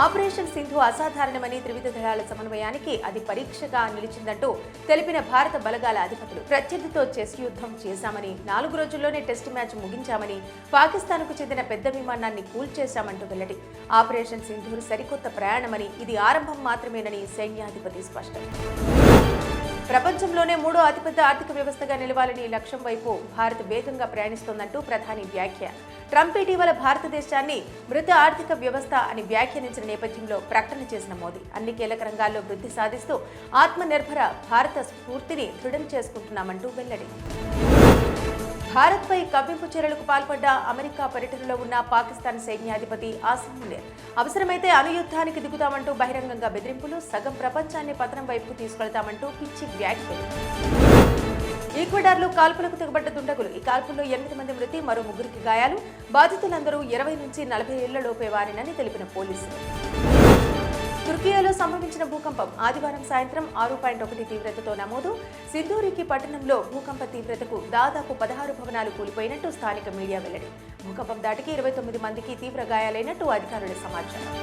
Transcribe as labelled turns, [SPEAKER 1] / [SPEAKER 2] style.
[SPEAKER 1] Operation Sindhu అసాధారణమని త్రివిధ దళాల సమన్వయానికి అది పరీక్షగా నిలిచిందంటూ తెలిపిన భారత బలగాల అధిపతులు ప్రత్యర్థితో చెస్ యుద్ధం చేశామని 4 రోజుల్లోనే టెస్ట్ మ్యాచ్ ముగించామని పాకిస్తాన్కు చెందిన పెద్ద విమానాన్ని కూల్చేశామంటూ వెల్లడి. ఆపరేషన్ సింధూర్ సరికొత్త ప్రయాణమని ఇది ఆరంభం మాత్రమేనని సైన్యాధిపతి స్పష్టం. ప్రపంచంలోనే 3వ అతిపెద్ద ఆర్థిక వ్యవస్థగా నిలవాలని లక్ష్యం వైపు భారత్ వేగంగా ప్రయాణిస్తోందంటూ ప్రధాని వ్యాఖ్య. ట్రంప్ ఇటీవల భారతదేశాన్ని మృత ఆర్థిక వ్యవస్థ అని వ్యాఖ్యానించిన నేపథ్యంలో ప్రకటన చేసిన మోదీ అన్ని కీలక రంగాల్లో వృద్ధి సాధిస్తూ ఆత్మనిర్భర భారత స్ఫూర్తిని దృఢం చేసుకుంటున్నామంటూ వెల్లడి. భారత్పై కవ్వింపు చర్యలకు పాల్పడ్డ అమెరికా పర్యటనలో ఉన్న పాకిస్తాన్ సైన్యాధిపతి ఆసిమ్ మునీర్ అవసరమైతే అణుయుద్ధానికి దిగుతామంటూ బహిరంగంగా బెదిరింపులు, సగం ప్రపంచాన్ని పతనం వైపుకు తీసుకెళ్తామంటూ పిచ్చి వ్యాఖ్యలు. ఈక్వెడార్లో కాల్పులకు తెగబడ్డ దుండగులు. ఈ కాల్పుల్లో 8 మంది మృతి, మరో 3కి గాయాలు. బాధితులందరూ 20 నుంచి 40 ఏళ్లలోపే వారినని తెలిపిన పోలీసులు. తుర్కియాలో సంభవించిన భూకంపం ఆదివారం సాయంత్రం 6.1 తీవ్రతతో నమోదు. సింధూరికి పట్టణంలో భూకంప తీవ్రతకు దాదాపు 16 భవనాలు కూలిపోయినట్టు స్థానిక మీడియా వెల్లడి. భూకంపం దాటికి 29 మందికి తీవ్ర గాయాలైనట్టు అధికారుల సమాచారం.